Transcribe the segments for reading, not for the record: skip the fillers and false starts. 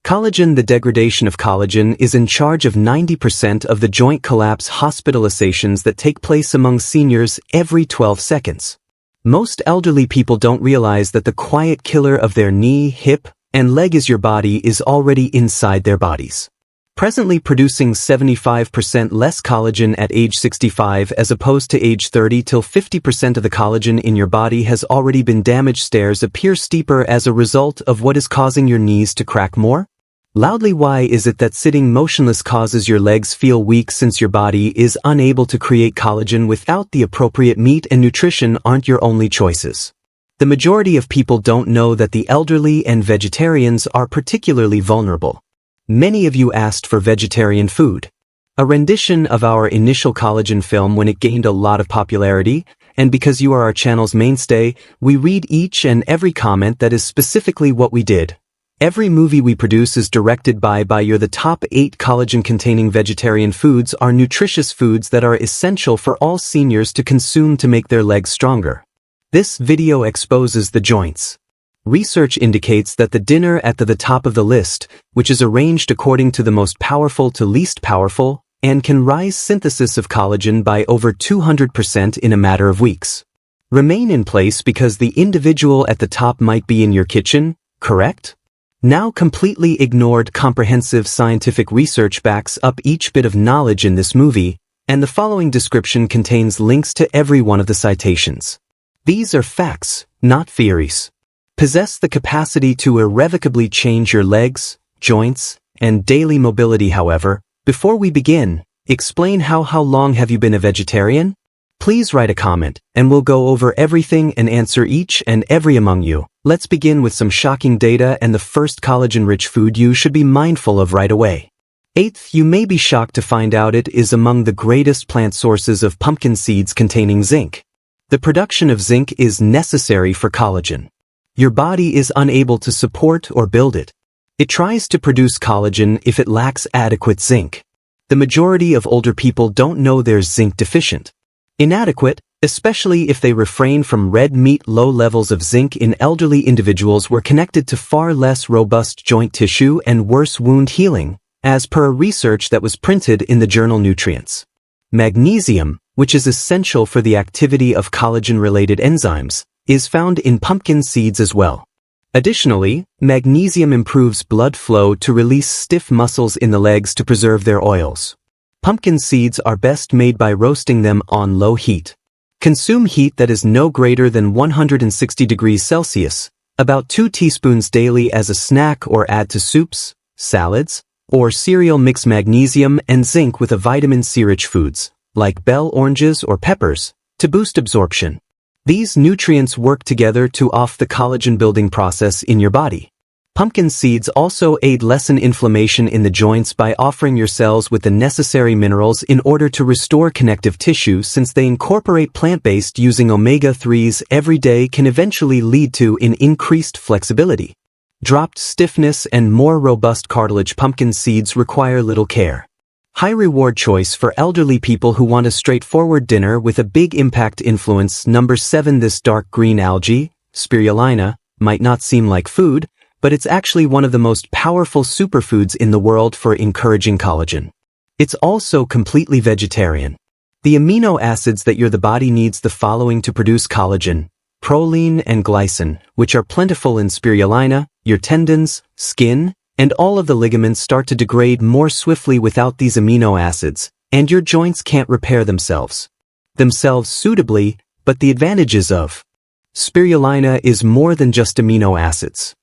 Collagen. The degradation of collagen is in charge of 90% of the joint collapse hospitalizations that take place among seniors every 12 seconds. Most elderly people don't realize that the quiet killer of their knee, hip, and leg is your body is already inside their bodies. Presently producing 75% less collagen at age 65 as opposed to age 30 till 50% of the collagen in your body has already been damaged. Stairs appear steeper as a result of what is causing your knees to crack more? Loudly. Why is it that sitting motionless causes your legs feel weak? Since your body is unable to create collagen without the appropriate meat and nutrition aren't your only choices. The majority of people don't know that the elderly and vegetarians are particularly vulnerable. Many of you asked for vegetarian food. A rendition of our initial collagen film when it gained a lot of popularity, and because you are our channel's mainstay, we read each and every comment that is specifically what we did. Every movie we produce is directed by you're the top 8 collagen-containing vegetarian foods are nutritious foods that are essential for all seniors to consume to make their legs stronger. This video exposes the joints. Research indicates that the dinner at the top of the list, which is arranged according to the most powerful to least powerful, and can rise synthesis of collagen by over 200% in a matter of weeks. Remain in place because the individual at the top might be in your kitchen, correct? Now completely ignored comprehensive scientific research backs up each bit of knowledge in this movie, and the following description contains links to every one of the citations. These are facts, not theories. Possess the capacity to irrevocably change your legs, joints, and daily mobility. However, before we begin, explain how long have you been a vegetarian? Please write a comment, and we'll go over everything and answer each and every among you. Let's begin with some shocking data and the first collagen-rich food you should be mindful of right away. 8th, you may be shocked to find out it is among the greatest plant sources of pumpkin seeds containing zinc. The production of zinc is necessary for collagen. Your body is unable to support or build it. It tries to produce collagen if it lacks adequate zinc. The majority of older people don't know they're zinc deficient. Inadequate, especially if they refrain from red meat. Low levels of zinc in elderly individuals were connected to far less robust joint tissue and worse wound healing, as per research that was printed in the journal Nutrients. Magnesium, which is essential for the activity of collagen-related enzymes, is found in pumpkin seeds as well. Additionally, magnesium improves blood flow to release stiff muscles in the legs to preserve their oils. Pumpkin seeds are best made by roasting them on low heat. Consume heat that is no greater than 160 degrees Celsius, about 2 teaspoons daily as a snack or add to soups, salads, or cereal. Mix magnesium and zinc with a vitamin C-rich foods, like bell oranges or peppers, to boost absorption. These nutrients work together to off the collagen building process in your body. Pumpkin seeds also aid lessen inflammation in the joints by offering your cells with the necessary minerals in order to restore connective tissue. Since they incorporate plant-based using omega-3s every day can eventually lead to an increased flexibility. Dropped stiffness and more robust cartilage. Pumpkin seeds require little care. High reward choice for elderly people who want a straightforward dinner with a big impact. Influence. Number 7. This dark green algae, spirulina, might not seem like food, but it's actually one of the most powerful superfoods in the world for encouraging collagen. It's also completely vegetarian. The amino acids that your body needs the following to produce collagen: proline and glycine, which are plentiful in spirulina. Your tendons, skin, and all of the ligaments start to degrade more swiftly without these amino acids, and your joints can't repair themselves suitably. But the advantages of spirulina is more than just amino acids.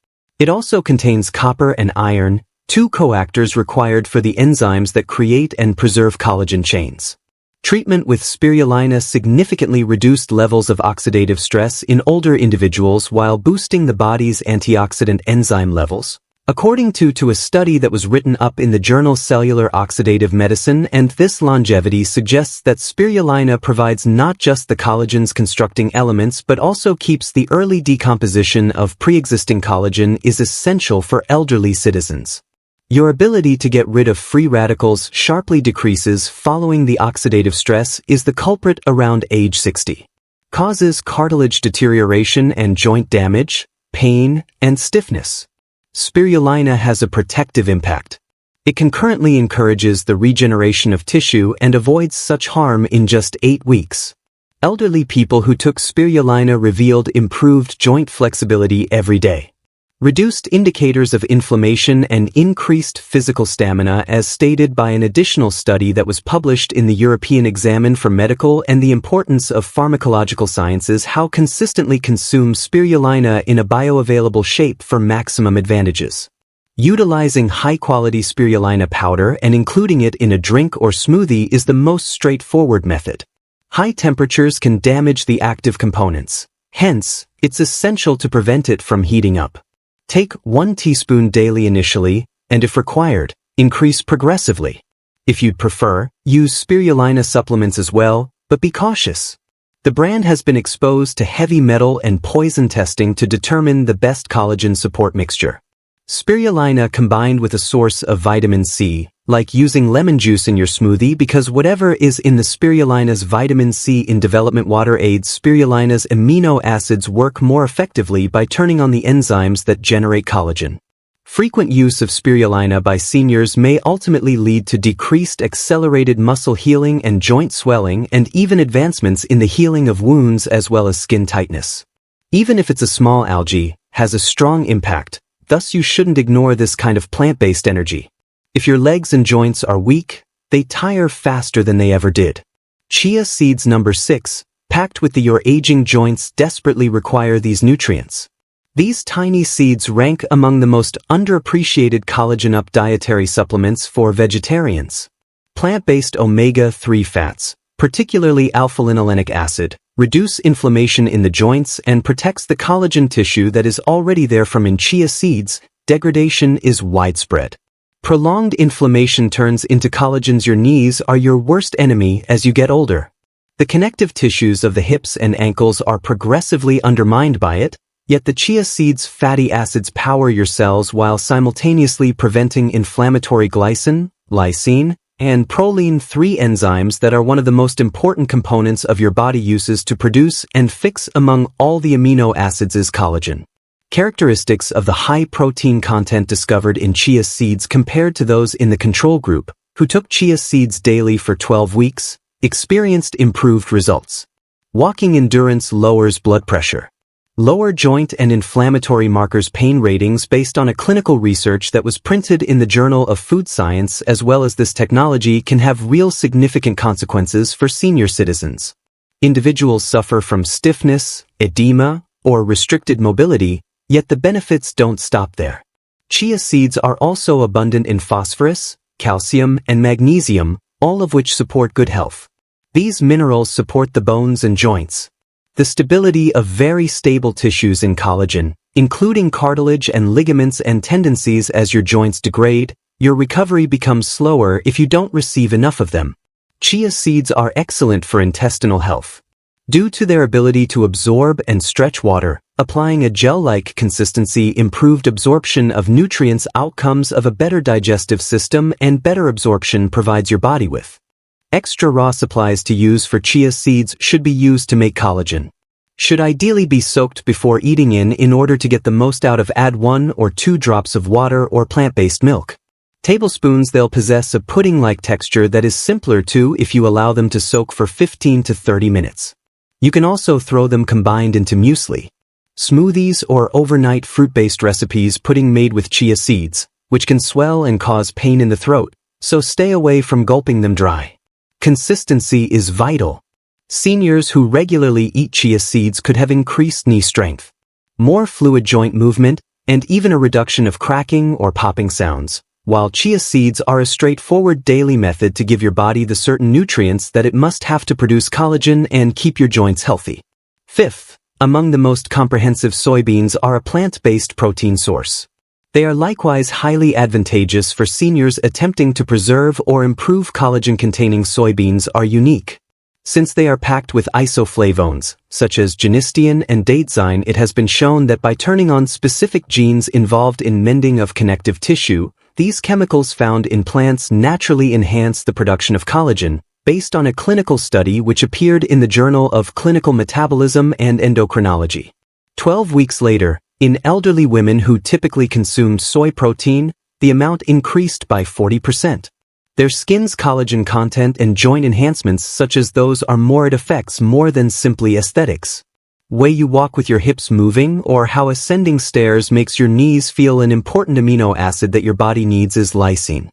It also contains copper and iron, 2 coactors required for the enzymes that create and preserve collagen chains. Treatment with spirulina significantly reduced levels of oxidative stress in older individuals while boosting the body's antioxidant enzyme levels. According to a study that was written up in the journal Cellular Oxidative Medicine, and this longevity suggests that spirulina provides not just the collagen's constructing elements but also keeps the early decomposition of pre-existing collagen is essential for elderly citizens. Your ability to get rid of free radicals sharply decreases following the oxidative stress is the culprit around age 60. Causes cartilage deterioration and joint damage, pain, and stiffness. Spirulina has a protective impact. It concurrently encourages the regeneration of tissue and avoids such harm in just 8 weeks. Elderly people who took spirulina revealed improved joint flexibility every day, reduced indicators of inflammation, and increased physical stamina, as stated by an additional study that was published in the European Examine for Medical and the Importance of Pharmacological Sciences. How consistently consume spirulina in a bioavailable shape for maximum advantages. Utilizing high-quality spirulina powder and including it in a drink or smoothie is the most straightforward method. High temperatures can damage the active components. Hence, it's essential to prevent it from heating up. Take 1 teaspoon daily initially, and if required, increase progressively. If you'd prefer, use spirulina supplements as well, but be cautious. The brand has been exposed to heavy metal and poison testing to determine the best collagen support mixture. Spirulina combined with a source of vitamin C, like using lemon juice in your smoothie, because whatever is in the spirulina's vitamin C in development water aids spirulina's amino acids work more effectively by turning on the enzymes that generate collagen. Frequent use of spirulina by seniors may ultimately lead to decreased accelerated muscle healing and joint swelling, and even advancements in the healing of wounds as well as skin tightness. Even if it's a small algae, has a strong impact. Thus, you shouldn't ignore this kind of plant-based energy. If your legs and joints are weak, they tire faster than they ever did. Chia seeds number 6, packed with your aging joints, desperately require these nutrients. These tiny seeds rank among the most underappreciated collagen-up dietary supplements for vegetarians. Plant-based omega-3 fats, particularly alpha-linolenic acid, reduce inflammation in the joints and protects the collagen tissue that is already there from in chia seeds. Degradation is widespread. Prolonged inflammation turns into collagens. Your knees are your worst enemy as you get older. The connective tissues of the hips and ankles are progressively undermined by it, yet the chia seeds' fatty acids power your cells while simultaneously preventing inflammatory glycine, lysine, and proline, 3 enzymes that are one of the most important components of your body uses to produce and fix among all the amino acids is collagen. Characteristics of the high protein content discovered in chia seeds compared to those in the control group, who took chia seeds daily for 12 weeks, experienced improved results. Walking endurance lowers blood pressure. Lower joint and inflammatory markers pain ratings based on a clinical research that was printed in the Journal of Food Science. As well as this technology can have real significant consequences for senior citizens. Individuals suffer from stiffness, edema, or restricted mobility, yet the benefits don't stop there. Chia seeds are also abundant in phosphorus, calcium, and magnesium, all of which support good health. These minerals support the bones and joints. The stability of very stable tissues in collagen, including cartilage and ligaments and tendencies. As your joints degrade, your recovery becomes slower if you don't receive enough of them. Chia seeds are excellent for intestinal health. Due to their ability to absorb and stretch water, applying a gel-like consistency, improved absorption of nutrients, outcomes of a better digestive system, and better absorption provides your body with. Extra raw supplies to use for chia seeds should be used to make collagen. Should ideally be soaked before eating in order to get the most out of. Add 1 or 2 drops of water or plant-based milk. Tablespoons. They'll possess a pudding-like texture that is simpler too if you allow them to soak for 15 to 30 minutes. You can also throw them combined into muesli, smoothies, or overnight fruit-based recipes. Pudding made with chia seeds, which can swell and cause pain in the throat, so stay away from gulping them dry. Consistency is vital. Seniors who regularly eat chia seeds could have increased knee strength, more fluid joint movement, and even a reduction of cracking or popping sounds, while chia seeds are a straightforward daily method to give your body the certain nutrients that it must have to produce collagen and keep your joints healthy. 5th, among the most comprehensive, soybeans are a plant-based protein source. They are likewise highly advantageous for seniors attempting to preserve or improve collagen. Containing soybeans are unique. Since they are packed with isoflavones, such as genistein and daidzein, it has been shown that by turning on specific genes involved in mending of connective tissue, these chemicals found in plants naturally enhance the production of collagen, based on a clinical study which appeared in the Journal of Clinical Metabolism and Endocrinology. 12 weeks later, In elderly women who typically consumed soy protein, the amount increased by 40%. Their skin's collagen content and joint enhancements such as those are more. It affects more than simply aesthetics. Way you walk with your hips moving or how ascending stairs makes your knees feel. An important amino acid that your body needs is lysine.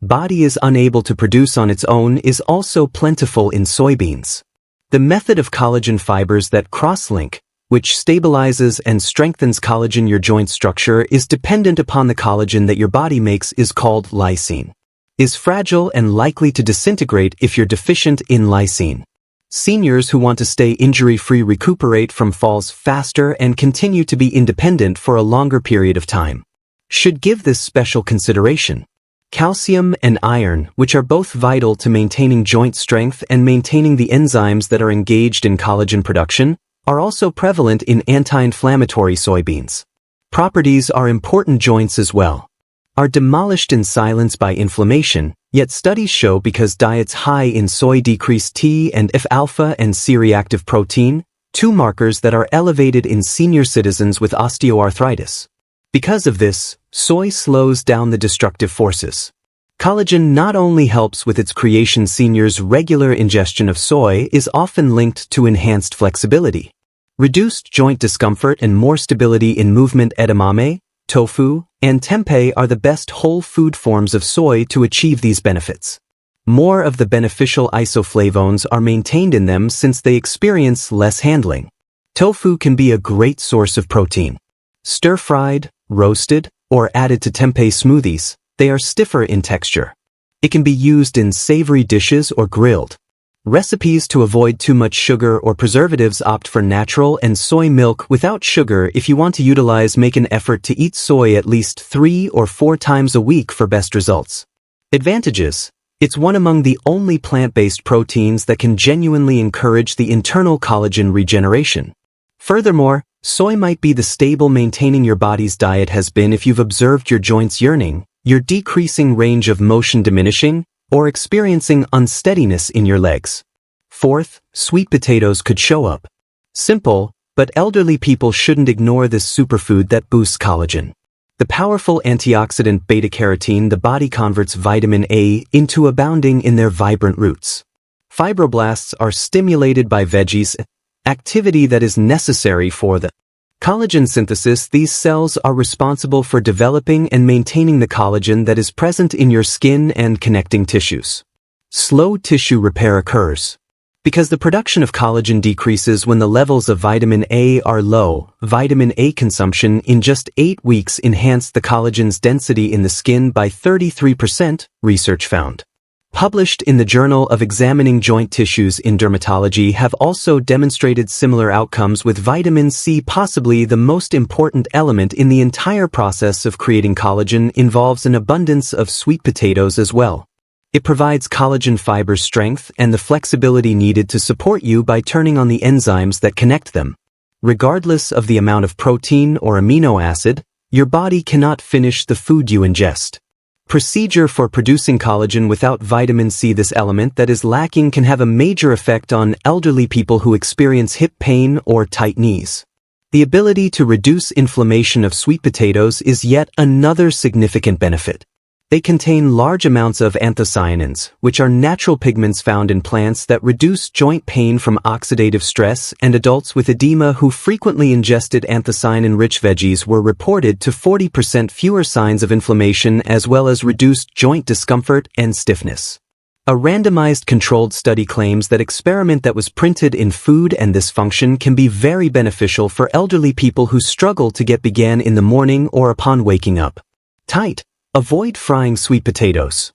Body is unable to produce on its own is also plentiful in soybeans. The method of collagen fibers that cross-link, which stabilizes and strengthens collagen your joint structure is dependent upon the collagen that your body makes is called lysine. Is fragile and likely to disintegrate if you're deficient in lysine. Seniors who want to stay injury-free recuperate from falls faster and continue to be independent for a longer period of time. Should give this special consideration. Calcium and iron, which are both vital to maintaining joint strength and maintaining the enzymes that are engaged in collagen production, are also prevalent in anti-inflammatory soybeans. Properties are important joints as well. Are demolished in silence by inflammation, yet studies show because diets high in soy decrease T and F-alpha and C-reactive protein, two markers that are elevated in senior citizens with osteoarthritis. Because of this, soy slows down the destructive forces. Collagen not only helps with its creation. Seniors' regular ingestion of soy is often linked to enhanced flexibility, reduced joint discomfort and more stability in movement. Edamame, tofu, and tempeh are the best whole food forms of soy to achieve these benefits. More of the beneficial isoflavones are maintained in them since they experience less handling. Tofu can be a great source of protein. Stir-fried, roasted, or added to tempeh smoothies, they are stiffer in texture. It can be used in savory dishes or grilled. Recipes to avoid too much sugar or preservatives opt for natural and soy milk without sugar. If you want to utilize, make an effort to eat soy at least 3 or 4 times a week for best results. Advantages. It's one among the only plant-based proteins that can genuinely encourage the internal collagen regeneration. Furthermore, soy might be the stable maintaining your body's diet has been. If you've observed your joints yearning, your decreasing range of motion diminishing, or experiencing unsteadiness in your legs. Fourth, sweet potatoes could show up. Simple, but elderly people shouldn't ignore this superfood that boosts collagen. The powerful antioxidant beta-carotene. The body converts vitamin A into abounding in their vibrant roots. Fibroblasts are stimulated by veggies, activity that is necessary for the collagen synthesis. These cells are responsible for developing and maintaining the collagen that is present in your skin and connecting tissues. Slow tissue repair occurs. Because the production of collagen decreases when the levels of vitamin A are low, vitamin A consumption in just 8 weeks enhanced the collagen's density in the skin by 33%, research found. Published in the Journal of Examining Joint Tissues in Dermatology have also demonstrated similar outcomes with vitamin C. Possibly the most important element in the entire process of creating collagen involves an abundance of sweet potatoes as well. It provides collagen fiber strength and the flexibility needed to support you by turning on the enzymes that connect them. Regardless of the amount of protein or amino acid, your body cannot finish the food you ingest. Procedure for producing collagen without vitamin C. This element that is lacking can have a major effect on elderly people who experience hip pain or tight knees. The ability to reduce inflammation of sweet potatoes is yet another significant benefit. They contain large amounts of anthocyanins, which are natural pigments found in plants that reduce joint pain from oxidative stress, and adults with edema who frequently ingested anthocyanin-rich veggies were reported to 40% fewer signs of inflammation as well as reduced joint discomfort and stiffness. A randomized controlled study claims that experiment that was printed in Food and This function can be very beneficial for elderly people who struggle to get began in the morning or upon waking up. Tight. Avoid frying sweet potatoes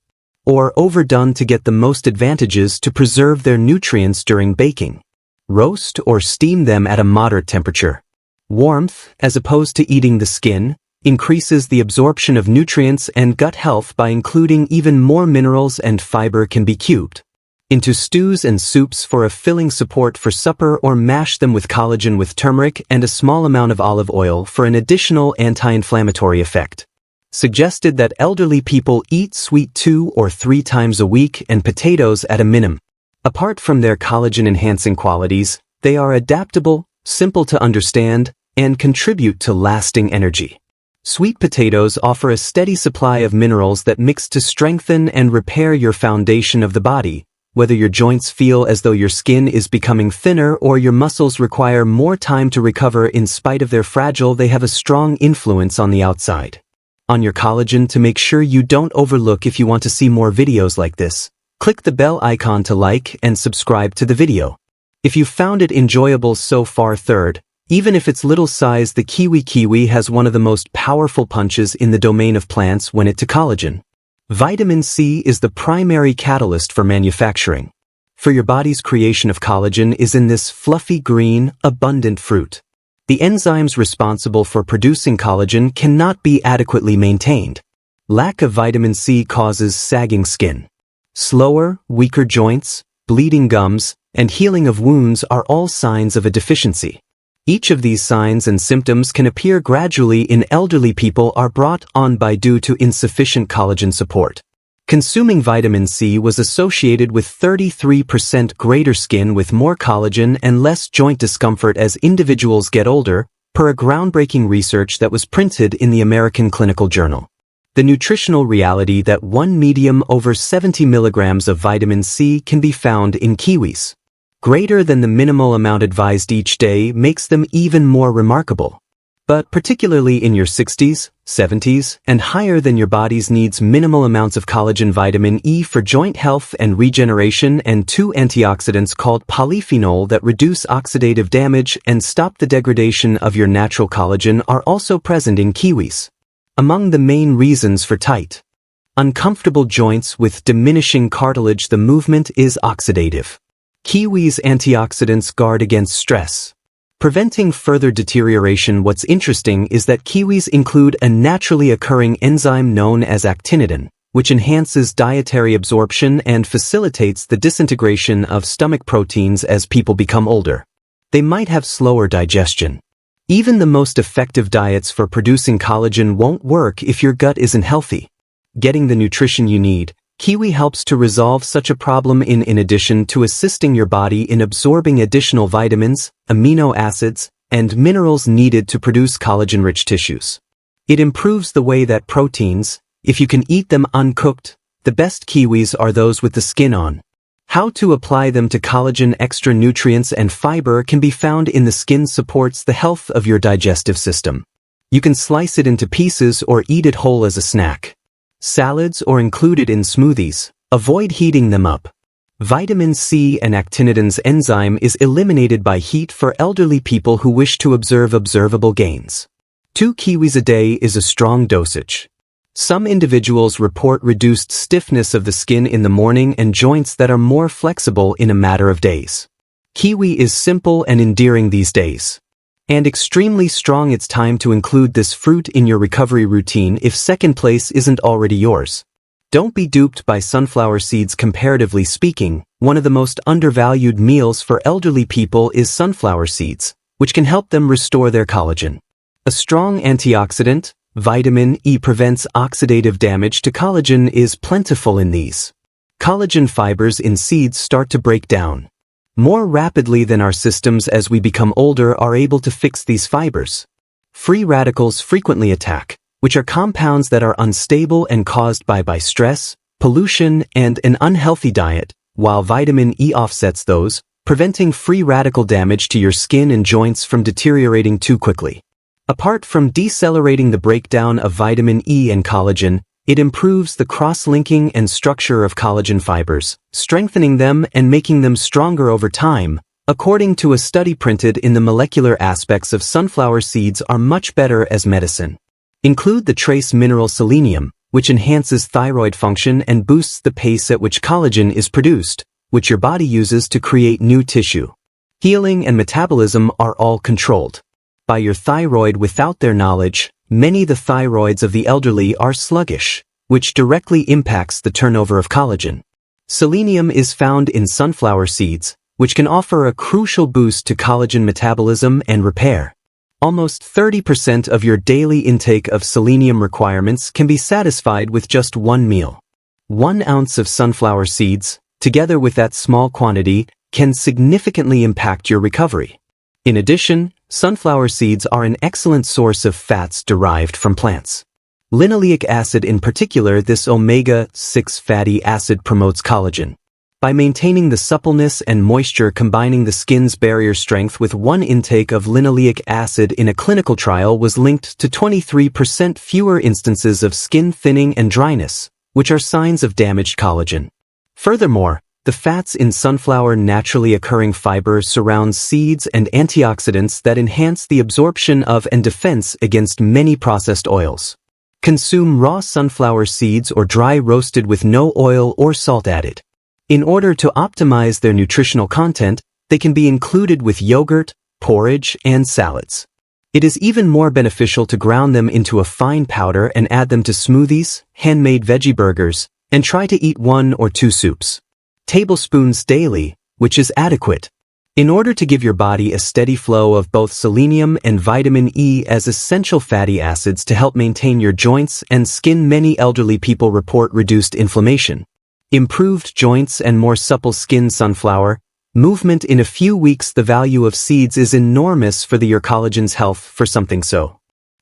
or overdone to get the most advantages to preserve their nutrients during baking. Roast or steam them at a moderate temperature. Warmth, as opposed to eating the skin, increases the absorption of nutrients and gut health by including even more minerals, and fiber can be cubed into stews and soups for a filling support for supper, or mash them with collagen with turmeric and a small amount of olive oil for an additional anti-inflammatory effect. Suggested that elderly people eat sweet 2 or 3 times a week and potatoes at a minimum. Apart from their collagen-enhancing qualities, they are adaptable, simple to understand, and contribute to lasting energy. Sweet potatoes offer a steady supply of minerals that mix to strengthen and repair your foundation of the body. Whether your joints feel as though your skin is becoming thinner or your muscles require more time to recover in spite of their fragile, they have a strong influence on the outside. On your collagen, to make sure you don't overlook. If you want to see more videos like this, click the bell icon to like and subscribe to the video. If you found it enjoyable so far, third, even if it's little size, the kiwi has one of the most powerful punches in the domain of plants when it to collagen. Vitamin C is the primary catalyst for manufacturing. For your body's creation of collagen is in this fluffy green, abundant fruit. The enzymes responsible for producing collagen cannot be adequately maintained. Lack of vitamin C causes sagging skin. Slower, weaker joints, bleeding gums, and healing of wounds are all signs of a deficiency. Each of these signs and symptoms can appear gradually in elderly people are brought on by due to insufficient collagen support. Consuming vitamin C was associated with 33% greater skin with more collagen and less joint discomfort as individuals get older, per a groundbreaking research that was printed in the American Clinical Journal. The nutritional reality that 1 medium over 70 milligrams of vitamin C can be found in kiwis. Greater than the minimal amount advised each day makes them even more remarkable. But particularly in your 60s, 70s, and higher than, your body's needs minimal amounts of collagen. Vitamin E for joint health and regeneration, and 2 antioxidants called polyphenol that reduce oxidative damage and stop the degradation of your natural collagen are also present in kiwis. Among the main reasons for tight, uncomfortable joints with diminishing cartilage, the movement is oxidative. Kiwis' antioxidants guard against stress, preventing further deterioration. What's interesting is that kiwis include a naturally occurring enzyme known as actinidin, which enhances dietary absorption and facilitates the disintegration of stomach proteins as people become older. They might have slower digestion. Even the most effective diets for producing collagen won't work if your gut isn't healthy. Getting the nutrition you need, kiwi helps to resolve such a problem in addition to assisting your body in absorbing additional vitamins, amino acids, and minerals needed to produce collagen-rich tissues. It improves the way that proteins, if you can eat them uncooked, the best kiwis are those with the skin on. How to apply them to collagen. Extra nutrients and fiber can be found in the skin, supports the health of your digestive system. You can slice it into pieces or eat it whole as a snack. Salads or included in smoothies. Avoid heating them up. Vitamin C and actinidin's enzyme is eliminated by heat for elderly people who wish to observe observable gains. 2 kiwis a day is a strong dosage. Some individuals report reduced stiffness of the skin in the morning and joints that are more flexible in a matter of days. Kiwi is simple and endearing these days, and extremely strong. It's time to include this fruit in your recovery routine if second place isn't already yours. Don't be duped by sunflower seeds. Comparatively speaking, one of the most undervalued meals for elderly people is sunflower seeds, which can help them restore their collagen. A strong antioxidant, vitamin E, prevents oxidative damage to collagen, is plentiful in these. Collagen fibers in seeds start to break down more rapidly than our systems as we become older are able to fix these fibers. Free radicals frequently attack, which are compounds that are unstable and caused by stress, pollution, and an unhealthy diet, while vitamin E offsets those, preventing free radical damage to your skin and joints from deteriorating too quickly. Apart from decelerating the breakdown of vitamin E and collagen, it improves the cross-linking and structure of collagen fibers, strengthening them and making them stronger over time. According to a study printed in the Molecular Aspects of Sunflower Seeds are much better as medicine. Include the trace mineral selenium, which enhances thyroid function and boosts the pace at which collagen is produced, which your body uses to create new tissue. Healing and metabolism are all controlled by your thyroid. Without their knowledge, many the thyroids of the elderly are sluggish, which directly impacts the turnover of collagen. Selenium is found in sunflower seeds, which can offer a crucial boost to collagen metabolism and repair. Almost 30% of your daily intake of selenium requirements can be satisfied with just one meal. 1 ounce of sunflower seeds, together with that small quantity, can significantly impact your recovery. In addition, Sunflower seeds are an excellent source of fats derived from plants. Linoleic acid in particular, this omega-6 fatty acid promotes collagen. By maintaining the suppleness and moisture, combining the skin's barrier strength with one intake of linoleic acid in a clinical trial was linked to 23% fewer instances of skin thinning and dryness, which are signs of damaged collagen. Furthermore, the fats in sunflower naturally occurring fiber surrounds seeds and antioxidants that enhance the absorption of and defense against many processed oils. Consume raw sunflower seeds or dry roasted with no oil or salt added. In order to optimize their nutritional content, they can be included with yogurt, porridge, and salads. It is even more beneficial to ground them into a fine powder and add them to smoothies, handmade veggie burgers, and try to eat 1 or 2 soups. Tablespoons daily, which is adequate. In order to give your body a steady flow of both selenium and vitamin E as essential fatty acids to help maintain your joints and skin, many elderly people report reduced inflammation, improved joints, and more supple skin. Sunflower movement in a few weeks. The value of seeds is enormous for your collagen's health. For something so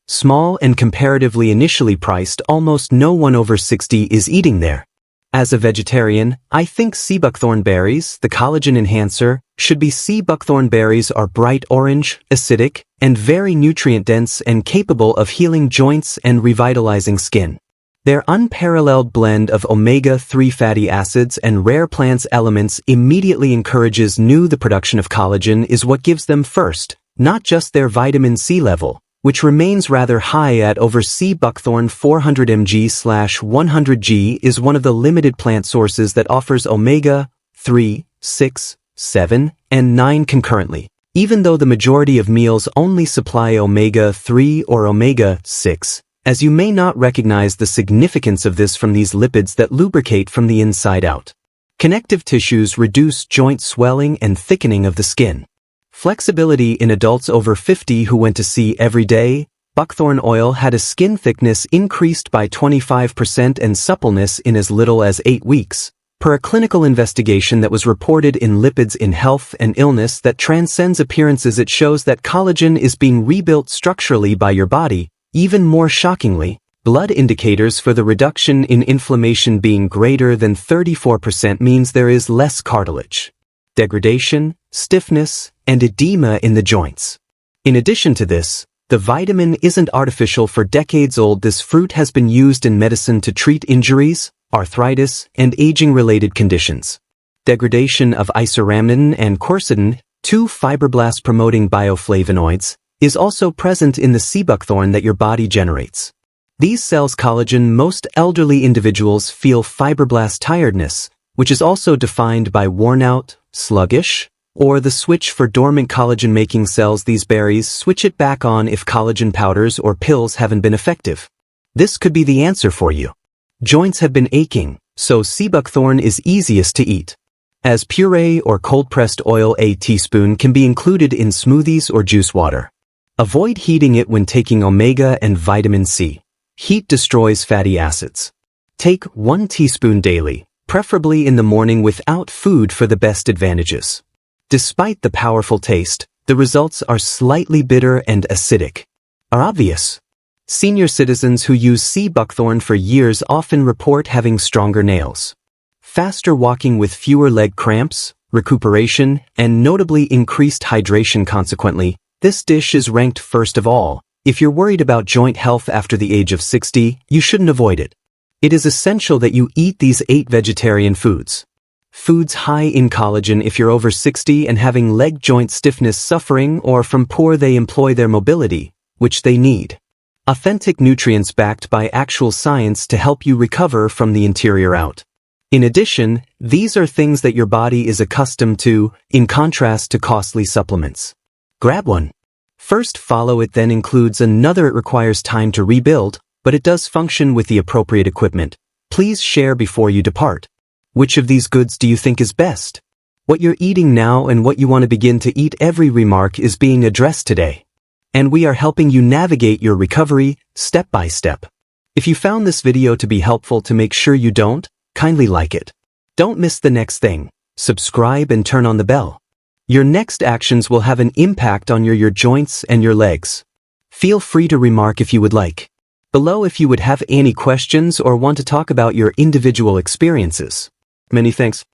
small and comparatively initially priced, almost no one over 60 is eating there. As a vegetarian, I think sea buckthorn berries, the collagen enhancer, should be. Sea buckthorn berries are bright orange, acidic, and very nutrient-dense and capable of healing joints and revitalizing skin. Their unparalleled blend of omega-3 fatty acids and rare plants elements immediately encourages the production of collagen is what gives them first, not just their vitamin C level, which remains rather high at over. Sea buckthorn 400 mg/100 g is one of the limited plant sources that offers omega-3, 6, 7, and 9 concurrently, even though the majority of meals only supply omega-3 or omega-6, as you may not recognize the significance of this from these lipids that lubricate from the inside out. Connective tissues reduce joint swelling and thickening of the skin. Flexibility in adults over 50 who went to sea every day. Buckthorn oil had a skin thickness increased by 25% and suppleness in as little as 8 weeks, per a clinical investigation that was reported in Lipids in Health and Illness that transcends appearances. It shows that collagen is being rebuilt structurally by your body. Even more shockingly, blood indicators for the reduction in inflammation being greater than 34% means there is less cartilage, degradation, stiffness, and edema in the joints. In addition to this, the vitamin isn't artificial. For decades old, this fruit has been used in medicine to treat injuries, arthritis, and aging-related conditions. Degradation of isoramnin and quercetin, 2 fibroblast-promoting bioflavonoids, is also present in the sea buckthorn that your body generates. These cells collagen. Most elderly individuals feel fibroblast tiredness, which is also defined by worn out, sluggish, or the switch for dormant collagen-making cells. These berries switch it back on if collagen powders or pills haven't been effective. This could be the answer for you. Joints have been aching, so sea buckthorn is easiest to eat. As puree or cold-pressed oil, a teaspoon can be included in smoothies or juice water. Avoid heating it when taking omega and vitamin C. Heat destroys fatty acids. Take 1 teaspoon daily, preferably in the morning without food for the best advantages. Despite the powerful taste, the results are slightly bitter and acidic. Are obvious. Senior citizens who use sea buckthorn for years often report having stronger nails, faster walking with fewer leg cramps, recuperation, and notably increased hydration. Consequently, this dish is ranked first of all. If you're worried about joint health after the age of 60, you shouldn't avoid it. It is essential that you eat these 8 vegetarian foods. Foods high in collagen. If you're over 60 and having leg joint stiffness, suffering, or from poor they employ their mobility, which they need. Authentic nutrients backed by actual science to help you recover from the interior out. In addition, these are things that your body is accustomed to, in contrast to costly supplements. Grab one. First follow it, then includes another. It requires time to rebuild, but it does function with the appropriate equipment. Please share before you depart. Which of these goods do you think is best? What you're eating now and what you want to begin to eat. Every remark is being addressed today. And we are helping you navigate your recovery, step by step. If you found this video to be helpful, to make sure you don't, kindly like it. Don't miss the next thing. Subscribe and turn on the bell. Your next actions will have an impact on your joints and your legs. Feel free to remark if you would like below if you would have any questions or want to talk about your individual experiences. Many thanks.